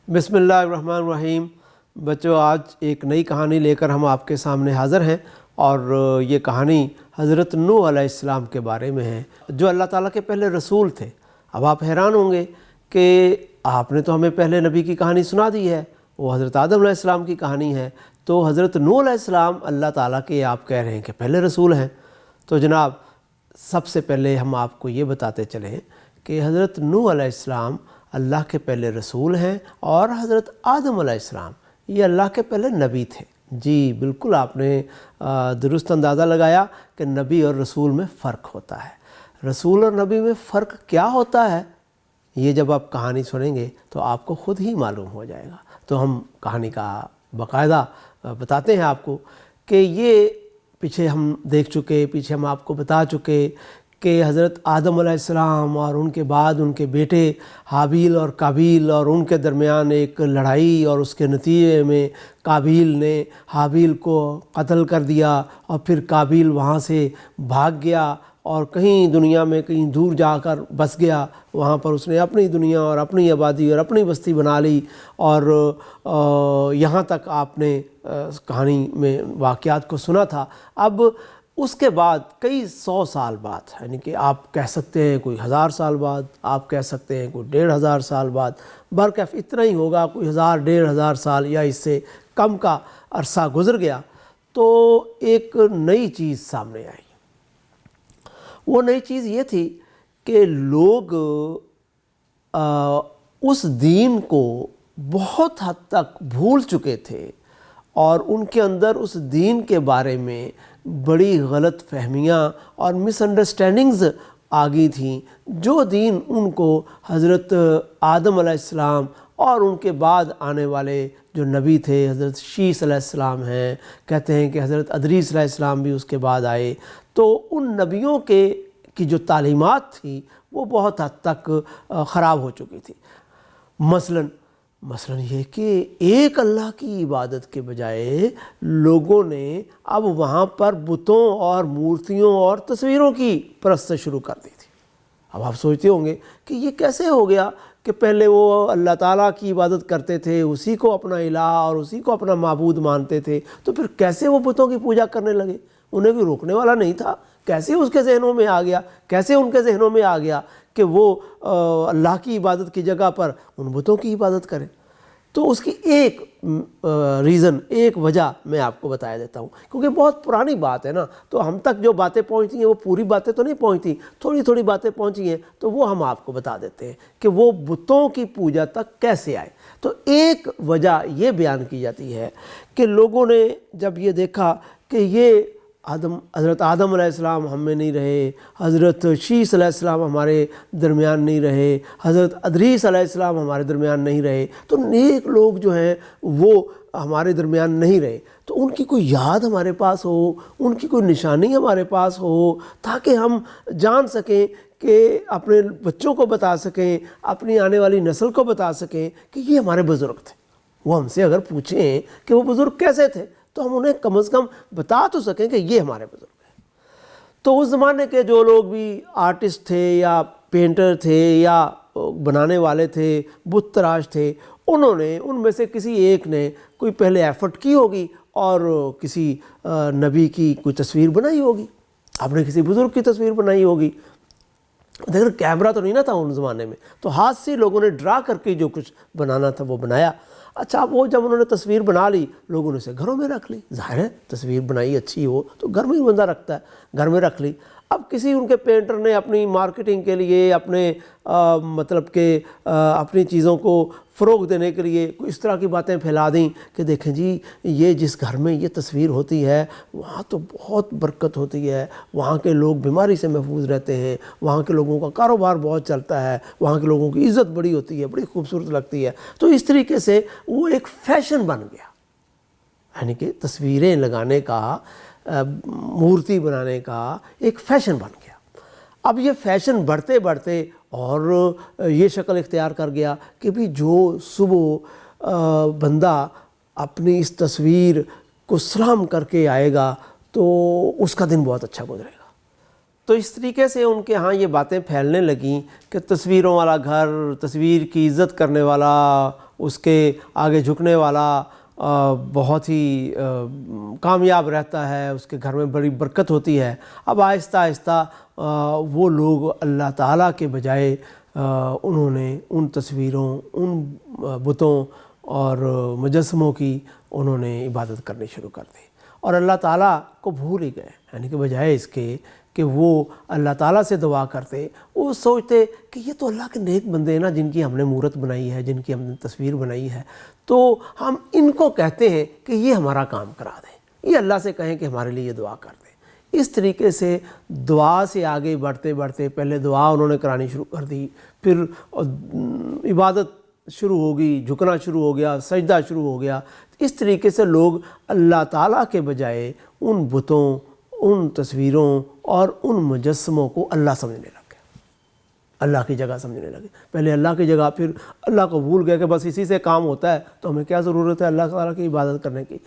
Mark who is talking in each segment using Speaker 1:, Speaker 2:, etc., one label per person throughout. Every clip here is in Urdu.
Speaker 1: بسم اللہ الرحمن الرحیم۔ بچوں، آج ایک نئی کہانی لے کر ہم آپ کے سامنے حاضر ہیں، اور یہ کہانی حضرت نوح علیہ السلام کے بارے میں ہے، جو اللہ تعالیٰ کے پہلے رسول تھے۔ اب آپ حیران ہوں گے کہ آپ نے تو ہمیں پہلے نبی کی کہانی سنا دی ہے، وہ حضرت آدم علیہ السلام کی کہانی ہے، تو حضرت نوح علیہ السلام اللہ تعالیٰ کے آپ کہہ رہے ہیں کہ پہلے رسول ہیں۔ تو جناب، سب سے پہلے ہم آپ کو یہ بتاتے چلیں کہ حضرت نوح علیہ السلام اللہ کے پہلے رسول ہیں، اور حضرت آدم علیہ السلام یہ اللہ کے پہلے نبی تھے۔ جی بالکل، آپ نے درست اندازہ لگایا کہ نبی اور رسول میں فرق ہوتا ہے۔ رسول اور نبی میں فرق کیا ہوتا ہے، یہ جب آپ کہانی سنیں گے تو آپ کو خود ہی معلوم ہو جائے گا۔ تو ہم کہانی کا باقاعدہ بتاتے ہیں آپ کو کہ یہ پیچھے ہم دیکھ چکے، پیچھے ہم آپ کو بتا چکے کہ حضرت آدم علیہ السلام اور ان کے بعد ان کے بیٹے حابیل اور قابیل، اور ان کے درمیان ایک لڑائی، اور اس کے نتیجے میں قابیل نے حابیل کو قتل کر دیا، اور پھر قابیل وہاں سے بھاگ گیا اور کہیں دنیا میں کہیں دور جا کر بس گیا۔ وہاں پر اس نے اپنی دنیا اور اپنی آبادی اور اپنی بستی بنا لی، اور یہاں تک آپ نے کہانی میں واقعات کو سنا تھا۔ اب اس کے بعد کئی 100 سال بعد، یعنی کہ آپ کہہ سکتے ہیں کوئی 1000 سال بعد، آپ کہہ سکتے ہیں کوئی 1500 سال بعد، برکیف اتنا ہی ہوگا، کوئی 1000-1500 سال یا اس سے کم کا عرصہ گزر گیا، تو ایک نئی چیز سامنے آئی۔ وہ نئی چیز یہ تھی کہ لوگ اس دین کو بہت حد تک بھول چکے تھے، اور ان کے اندر اس دین کے بارے میں بڑی غلط فہمیاں اور مس انڈرسٹینڈنگز آ گئی تھیں، جو دین ان کو حضرت آدم علیہ السلام اور ان کے بعد آنے والے جو نبی تھے، حضرت شیس علیہ السلام ہیں، کہتے ہیں کہ حضرت ادریس علیہ السلام بھی اس کے بعد آئے، تو ان نبیوں کی جو تعلیمات تھی وہ بہت حد تک خراب ہو چکی تھی۔ مثلاً یہ کہ ایک اللہ کی عبادت کے بجائے لوگوں نے اب وہاں پر بتوں اور مورتیوں اور تصویروں کی پرستش شروع کر دی تھی۔ اب آپ سوچتے ہوں گے کہ یہ کیسے ہو گیا کہ پہلے وہ اللہ تعالیٰ کی عبادت کرتے تھے، اسی کو اپنا الہ اور اسی کو اپنا معبود مانتے تھے، تو پھر کیسے وہ بتوں کی پوجا کرنے لگے؟ انہیں کوئی روکنے والا نہیں تھا، کیسے اس کے ذہنوں میں آ گیا، کیسے ان کے ذہنوں میں آ گیا کہ وہ اللہ کی عبادت کی جگہ پر ان بتوں کی عبادت کریں؟ تو اس کی ایک ریزن، ایک وجہ میں آپ کو بتا دیتا ہوں، کیونکہ بہت پرانی بات ہے نا، تو ہم تک جو باتیں پہنچتی ہیں وہ پوری باتیں تو نہیں پہنچتی، تھوڑی تھوڑی باتیں پہنچی ہیں، تو وہ ہم آپ کو بتا دیتے ہیں کہ وہ بتوں کی پوجا تک کیسے آئے۔ تو ایک وجہ یہ بیان کی جاتی ہے کہ لوگوں نے جب یہ دیکھا کہ یہ حضرت آدم علیہ السلام ہم میں نہیں رہے، حضرت شیس علیہ السلام ہمارے درمیان نہیں رہے، حضرت ادریس علیہ السلام ہمارے درمیان نہیں رہے، تو نیک لوگ جو ہیں وہ ہمارے درمیان نہیں رہے، تو ان کی کوئی یاد ہمارے پاس ہو، ان کی کوئی نشانی ہمارے پاس ہو، تاکہ ہم جان سکیں، کہ اپنے بچوں کو بتا سکیں، اپنی آنے والی نسل کو بتا سکیں کہ یہ ہمارے بزرگ تھے۔ وہ ہم سے اگر پوچھیں کہ وہ بزرگ کیسے تھے، تو ہم انہیں کم از کم بتا تو سکیں کہ یہ ہمارے بزرگ ہیں۔ تو اس زمانے کے جو لوگ بھی آرٹسٹ تھے یا پینٹر تھے یا بنانے والے تھے، بت تراش تھے، انہوں نے ان میں سے کسی ایک نے کوئی پہلے ایفرٹ کی ہوگی اور کسی نبی کی کوئی تصویر بنائی ہوگی، آپ نے کسی بزرگ کی تصویر بنائی ہوگی۔ دیکھیں، کیمرہ تو نہیں نا تھا ان زمانے میں، تو ہاتھ سے لوگوں نے ڈرا کر کے جو کچھ بنانا تھا وہ بنایا۔ اچھا، وہ جب انہوں نے تصویر بنا لی، لوگوں نے اسے گھروں میں رکھ لی۔ ظاہر ہے تصویر بنائی اچھی ہو تو گھر میں ہی بندہ رکھتا ہے، گھر میں رکھ لی۔ اب کسی ان کے پینٹر نے اپنی مارکیٹنگ کے لیے، اپنے مطلب کہ اپنی چیزوں کو فروغ دینے کے لیے کوئی اس طرح کی باتیں پھیلا دیں کہ دیکھیں جی، یہ جس گھر میں یہ تصویر ہوتی ہے وہاں تو بہت برکت ہوتی ہے، وہاں کے لوگ بیماری سے محفوظ رہتے ہیں، وہاں کے لوگوں کا کاروبار بہت چلتا ہے، وہاں کے لوگوں کی عزت بڑی ہوتی ہے، بڑی خوبصورت لگتی ہے۔ تو اس طریقے سے وہ ایک فیشن بن گیا، یعنی کہ تصویریں لگانے کا، مورتی بنانے کا ایک فیشن بن گیا۔ اب یہ فیشن بڑھتے بڑھتے اور یہ شکل اختیار کر گیا کہ بھی جو صبح بندہ اپنی اس تصویر کو سلام کر کے آئے گا تو اس کا دن بہت اچھا گزرے گا۔ تو اس طریقے سے ان کے ہاں یہ باتیں پھیلنے لگیں کہ تصویروں والا گھر، تصویر کی عزت کرنے والا اس کے آگے جھکنے والا بہت ہی کامیاب رہتا ہے، اس کے گھر میں بڑی برکت ہوتی ہے۔ اب آہستہ آہستہ وہ لوگ اللہ تعالیٰ کے بجائے انہوں نے ان تصویروں، ان بتوں اور مجسموں کی انہوں نے عبادت کرنی شروع کر دی، اور اللہ تعالیٰ کو بھول ہی گئے۔ یعنی کہ بجائے اس کے کہ وہ اللہ تعالیٰ سے دعا کرتے، وہ سوچتے کہ یہ تو اللہ کے نیک بندے ہیں نا، جن کی ہم نے مورت بنائی ہے، جن کی ہم نے تصویر بنائی ہے، تو ہم ان کو کہتے ہیں کہ یہ ہمارا کام کرا دیں، یہ اللہ سے کہیں کہ ہمارے لیے دعا کر دیں۔ اس طریقے سے دعا سے آگے بڑھتے بڑھتے پہلے دعا انہوں نے کرانی شروع کر دی، پھر عبادت شروع ہو گئی، جھکنا شروع ہو گیا، سجدہ شروع ہو گیا۔ اس طریقے سے لوگ اللہ تعالیٰ کے بجائے ان بتوں، ان تصویروں اور ان مجسموں کو اللہ سمجھنے لگے، اللہ کی جگہ سمجھنے لگے۔ پہلے اللہ کی جگہ، پھر اللہ کو بھول گئے کہ بس اسی سے کام ہوتا ہے، تو ہمیں کیا ضرورت ہے اللہ تعالیٰ کی عبادت کرنے کی۔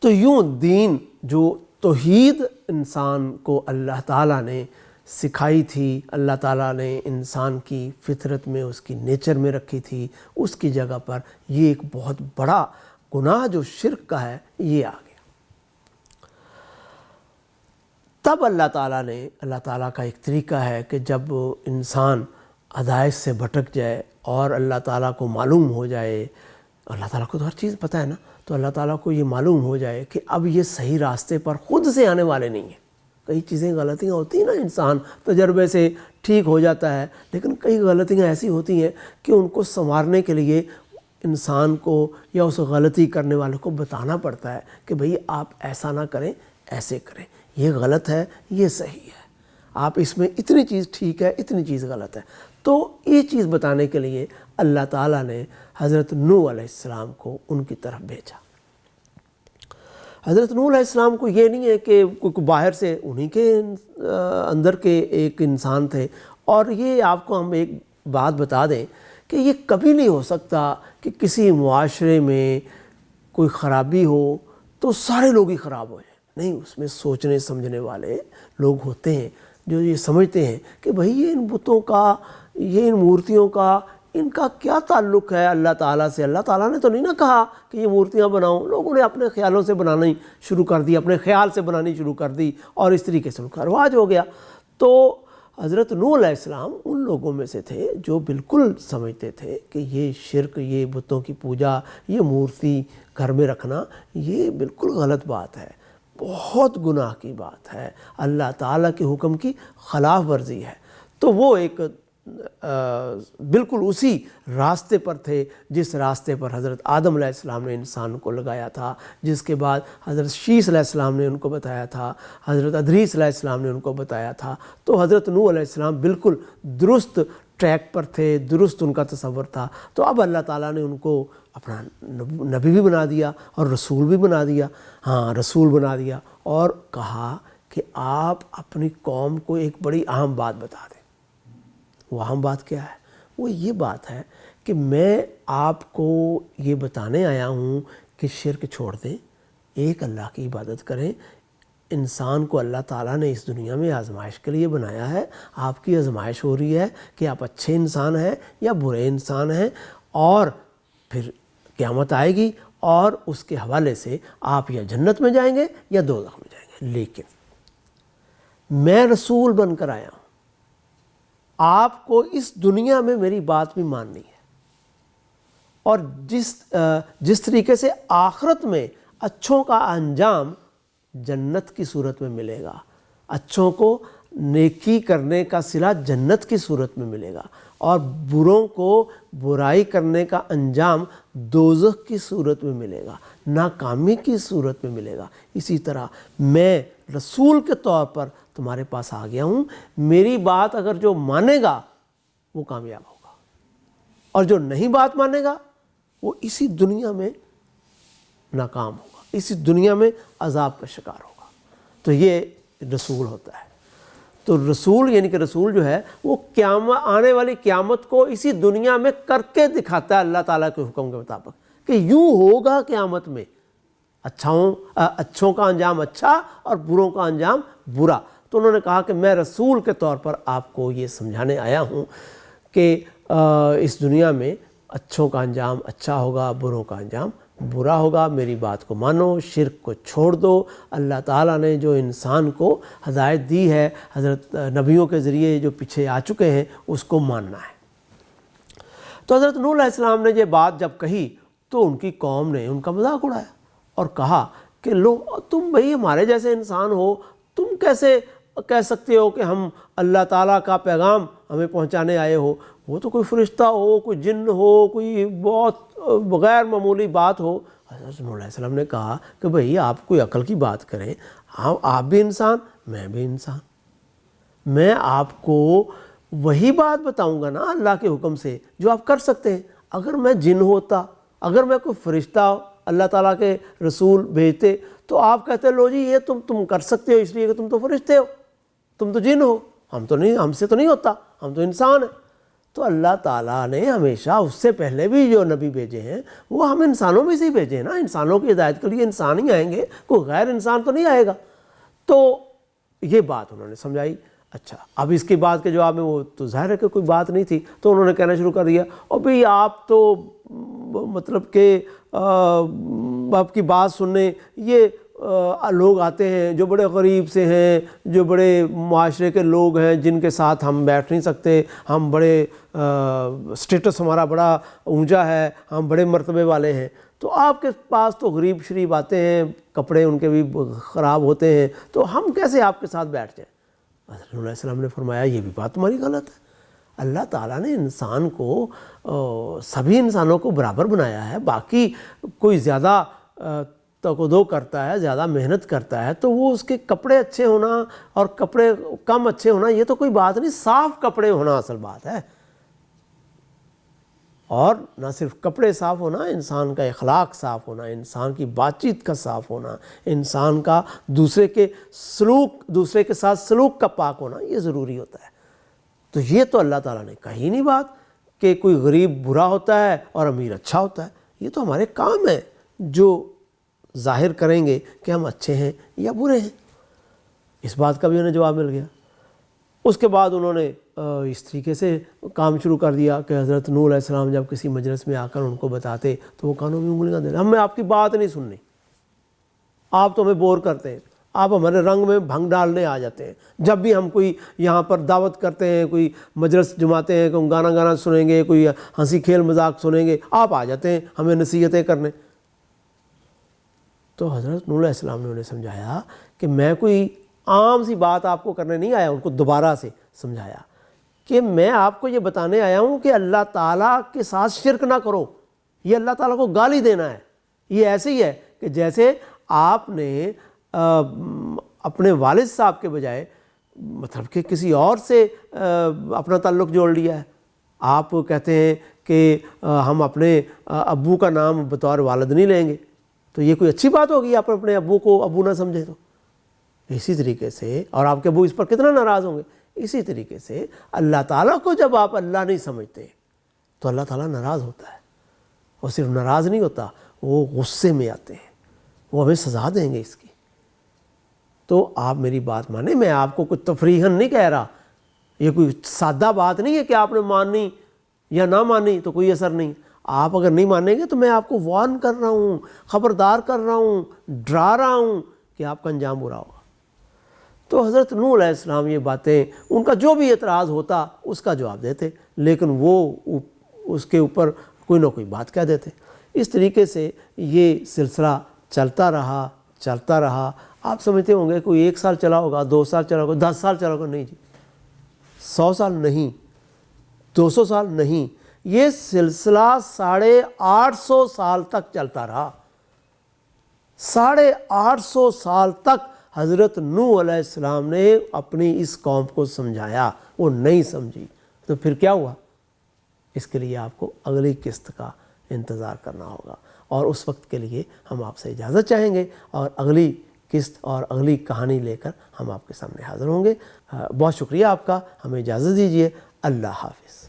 Speaker 1: تو یوں دین، جو توحید انسان کو اللہ تعالیٰ نے سکھائی تھی، اللہ تعالیٰ نے انسان کی فطرت میں، اس کی نیچر میں رکھی تھی، اس کی جگہ پر یہ ایک بہت بڑا گناہ جو شرک کا ہے یہ آ گیا۔ تب اللہ تعالیٰ کا ایک طریقہ ہے کہ جب انسان ہدایت سے بھٹک جائے اور اللہ تعالیٰ کو معلوم ہو جائے، اللہ تعالیٰ کو تو ہر چیز پتہ ہے نا، تو اللہ تعالیٰ کو یہ معلوم ہو جائے کہ اب یہ صحیح راستے پر خود سے آنے والے نہیں ہیں۔ کئی چیزیں غلطیاں ہوتی ہیں نا، انسان تجربے سے ٹھیک ہو جاتا ہے، لیکن کئی غلطیاں ایسی ہوتی ہیں کہ ان کو سنوارنے کے لیے انسان کو یا اس غلطی کرنے والے کو بتانا پڑتا ہے کہ بھئی آپ ایسا نہ کریں، ایسے کریں، یہ غلط ہے، یہ صحیح ہے، آپ اس میں اتنی چیز ٹھیک ہے، اتنی چیز غلط ہے۔ تو یہ چیز بتانے کے لیے اللہ تعالیٰ نے حضرت نوح علیہ السلام کو ان کی طرف بھیجا۔ حضرت نوح علیہ السلام کو یہ نہیں ہے کہ کوئی باہر سے، انہی کے اندر کے ایک انسان تھے، اور یہ آپ کو ہم ایک بات بتا دیں کہ یہ کبھی نہیں ہو سکتا کہ کسی معاشرے میں کوئی خرابی ہو تو سارے لوگ ہی خراب ہو جائیں۔ نہیں، اس میں سوچنے سمجھنے والے لوگ ہوتے ہیں جو یہ سمجھتے ہیں کہ بھئی یہ ان بتوں کا، یہ ان مورتیوں کا، ان کا کیا تعلق ہے اللہ تعالیٰ سے؟ اللہ تعالیٰ نے تو نہیں نہ کہا کہ یہ مورتیاں بناؤ۔ لوگوں نے اپنے خیالوں سے بنانی شروع کر دی، اپنے خیال سے بنانی شروع کر دی، اور اس طریقے سے ان کا رواج ہو گیا۔ تو حضرت نوح علیہ السلام ان لوگوں میں سے تھے جو بالکل سمجھتے تھے کہ یہ شرک، یہ بتوں کی پوجا، یہ مورتی گھر میں رکھنا، یہ بالکل غلط بات ہے، بہت گناہ کی بات ہے، اللہ تعالیٰ کے حکم کی خلاف ورزی ہے۔ تو وہ ایک بالکل اسی راستے پر تھے جس راستے پر حضرت آدم علیہ السلام نے انسان کو لگایا تھا، جس کے بعد حضرت شیس علیہ السلام نے ان کو بتایا تھا، حضرت ادریس علیہ السلام نے ان کو بتایا تھا۔ تو حضرت نوح علیہ السلام بالکل درست ٹریک پر تھے، درست ان کا تصور تھا۔ تو اب اللہ تعالیٰ نے ان کو اپنا نبی بھی بنا دیا اور رسول بھی بنا دیا، رسول بنا دیا، اور کہا کہ آپ اپنی قوم کو ایک بڑی اہم بات بتا دیں۔ وہ اہم بات کیا ہے؟ وہ یہ بات ہے کہ میں آپ کو یہ بتانے آیا ہوں کہ شرک چھوڑ دیں، ایک اللہ کی عبادت کریں۔ انسان کو اللہ تعالیٰ نے اس دنیا میں آزمائش کے لیے بنایا ہے، آپ کی آزمائش ہو رہی ہے کہ آپ اچھے انسان ہیں یا برے انسان ہیں، اور پھر قیامت آئے گی اور اس کے حوالے سے آپ یا جنت میں جائیں گے یا دوزخ میں جائیں گے۔ لیکن میں رسول بن کر آیا ہوں، آپ کو اس دنیا میں میری بات بھی ماننی ہے، اور جس طریقے سے آخرت میں اچھوں کا انجام جنت کی صورت میں ملے گا، اچھوں کو نیکی کرنے کا صلہ جنت کی صورت میں ملے گا، اور بروں کو برائی کرنے کا انجام دوزخ کی صورت میں ملے گا، ناکامی کی صورت میں ملے گا، اسی طرح میں رسول کے طور پر تمہارے پاس آ گیا ہوں، میری بات اگر جو مانے گا وہ کامیاب ہوگا، اور جو نہیں بات مانے گا وہ اسی دنیا میں ناکام ہوگا، اسی دنیا میں عذاب کا شکار ہوگا۔ تو یہ رسول ہوتا ہے۔ تو رسول یعنی کہ رسول جو ہے وہ آنے والی قیامت کو اسی دنیا میں کر کے دکھاتا ہے اللہ تعالیٰ کے حکم کے مطابق کہ یوں ہوگا قیامت میں، اچھوں کا انجام اچھا اور بروں کا انجام برا۔ تو انہوں نے کہا کہ میں رسول کے طور پر آپ کو یہ سمجھانے آیا ہوں کہ اس دنیا میں اچھوں کا انجام اچھا ہوگا، بروں کا انجام برا ہوگا، میری بات کو مانو، شرک کو چھوڑ دو۔ اللہ تعالیٰ نے جو انسان کو ہدایت دی ہے حضرت نبیوں کے ذریعے جو پیچھے آ چکے ہیں، اس کو ماننا ہے۔ تو حضرت نوح علیہ السلام نے یہ بات جب کہی تو ان کی قوم نے ان کا مذاق اڑایا اور کہا کہ لو تم بھئی ہمارے جیسے انسان ہو، تم کیسے کہہ سکتے ہو کہ ہم اللہ تعالیٰ کا پیغام ہمیں پہنچانے آئے ہو؟ وہ تو کوئی فرشتہ ہو، کوئی جن ہو، کوئی بہت غیر معمولی بات ہو۔ حضرت نوح علیہ السلام نے کہا کہ بھئی آپ کوئی عقل کی بات کریں، آپ بھی انسان، میں بھی انسان، میں آپ کو وہی بات بتاؤں گا نا اللہ کے حکم سے جو آپ کر سکتے ہیں۔ اگر میں جن ہوتا، اگر میں کوئی فرشتہ اللہ تعالیٰ کے رسول بھیجتے تو آپ کہتے لو جی یہ تم کر سکتے ہو اس لیے کہ تم تو فرشتے ہو، تم تو جن ہو، ہم سے تو نہیں ہوتا، ہم تو انسان ہیں۔ تو اللہ تعالیٰ نے ہمیشہ اس سے پہلے بھی جو نبی بھیجے ہیں وہ ہم انسانوں میں سے ہی بھیجے ہیں نا، انسانوں کی ہدایت کے لیے انسان ہی آئیں گے، کوئی غیر انسان تو نہیں آئے گا۔ تو یہ بات انہوں نے سمجھائی۔ اچھا، اب اس کے بعد کے جواب میں وہ تو ظاہر ہے کہ کوئی بات نہیں تھی، تو انہوں نے کہنا شروع کر دیا اور بھئی آپ تو مطلب کہ آپ کی بات سننے یہ لوگ آتے ہیں جو بڑے غریب سے ہیں، جو بڑے معاشرے کے لوگ ہیں، جن کے ساتھ ہم بیٹھ نہیں سکتے، ہم بڑے سٹیٹس ہمارا بڑا اونچا ہے، ہم بڑے مرتبے والے ہیں، تو آپ کے پاس تو غریب شریف آتے ہیں، کپڑے ان کے بھی خراب ہوتے ہیں، تو ہم کیسے آپ کے ساتھ بیٹھ جائیں؟ حضرت علیہ السلام نے فرمایا یہ بھی بات تمہاری غلط ہے۔ اللہ تعالیٰ نے انسان کو سبھی انسانوں کو برابر بنایا ہے، باقی کوئی زیادہ تکدو کرتا ہے، زیادہ محنت کرتا ہے تو وہ اس کے کپڑے اچھے ہونا اور کپڑے کم اچھے ہونا یہ تو کوئی بات نہیں، صاف کپڑے ہونا اصل بات ہے۔ اور نہ صرف کپڑے صاف ہونا، انسان کا اخلاق صاف ہونا، انسان کی بات چیت کا صاف ہونا، انسان کا دوسرے کے ساتھ سلوک کا پاک ہونا یہ ضروری ہوتا ہے۔ تو یہ تو اللہ تعالیٰ نے کہی نہیں بات کہ کوئی غریب برا ہوتا ہے اور امیر اچھا ہوتا ہے، یہ تو ہمارے کام ہے جو ظاہر کریں گے کہ ہم اچھے ہیں یا برے ہیں۔ اس بات کا بھی انہیں جواب مل گیا۔ اس کے بعد انہوں نے اس طریقے سے کام شروع کر دیا کہ حضرت نوح علیہ السلام جب کسی مجلس میں آ کر ان کو بتاتے تو وہ کانوں میں انگلیاں دے رہے، ہمیں آپ کی بات نہیں سننی، آپ تو ہمیں بور کرتے ہیں، آپ ہمارے رنگ میں بھنگ ڈالنے آ جاتے ہیں، جب بھی ہم کوئی یہاں پر دعوت کرتے ہیں، کوئی مجلس جماتے ہیں، کوئی گانا سنیں گے، کوئی ہنسی کھیل مذاق سنیں گے، آپ آ جاتے ہیں ہمیں نصیحتیں کرنے۔ تو حضرت نوح علیہ السلام نے انہیں سمجھایا کہ میں کوئی عام سی بات آپ کو کرنے نہیں آیا، ان کو دوبارہ سے سمجھایا کہ میں آپ کو یہ بتانے آیا ہوں کہ اللہ تعالیٰ کے ساتھ شرک نہ کرو، یہ اللہ تعالیٰ کو گالی دینا ہے۔ یہ ایسے ہی ہے کہ جیسے آپ نے اپنے والد صاحب کے بجائے مطلب کہ کسی اور سے اپنا تعلق جوڑ لیا ہے۔ آپ کہتے ہیں کہ ہم اپنے ابو کا نام بطور والد نہیں لیں گے، تو یہ کوئی اچھی بات ہوگی آپ اپنے ابو کو ابو نہ سمجھیں تو؟ اسی طریقے سے، اور آپ کے ابو اس پر کتنا ناراض ہوں گے، اسی طریقے سے اللہ تعالیٰ کو جب آپ اللہ نہیں سمجھتے تو اللہ تعالیٰ ناراض ہوتا ہے، اور صرف ناراض نہیں ہوتا، وہ غصے میں آتے ہیں، وہ ہمیں سزا دیں گے اس کی۔ تو آپ میری بات مانیں، میں آپ کو کچھ تفریحاً نہیں کہہ رہا، یہ کوئی سادہ بات نہیں ہے کہ آپ نے مانی یا نہ مانی تو کوئی اثر نہیں۔ آپ اگر نہیں مانیں گے تو میں آپ کو وارن کر رہا ہوں، خبردار کر رہا ہوں، ڈرا رہا ہوں کہ آپ کا انجام برا ہوگا۔ تو حضرت نوح علیہ السلام یہ باتیں، ان کا جو بھی اعتراض ہوتا اس کا جواب دیتے، لیکن وہ اس کے اوپر کوئی نہ کوئی بات کہہ دیتے۔ اس طریقے سے یہ سلسلہ چلتا رہا۔ آپ سمجھتے ہوں گے کوئی 1 سال چلا ہوگا، 2 سال چلا ہوگا، 10 سال چلا ہوگا، نہیں جی، 100 سال نہیں، 200 سال نہیں، یہ سلسلہ 850 سال تک چلتا رہا۔ 850 سال تک حضرت نوح علیہ السلام نے اپنی اس قوم کو سمجھایا، وہ نہیں سمجھی، تو پھر کیا ہوا؟ اس کے لیے آپ کو اگلی قسط کا انتظار کرنا ہوگا، اور اس وقت کے لیے ہم آپ سے اجازت چاہیں گے، اور اگلی قسط اور اگلی کہانی لے کر ہم آپ کے سامنے حاضر ہوں گے۔ بہت شکریہ آپ کا، ہمیں اجازت دیجیے، اللہ حافظ۔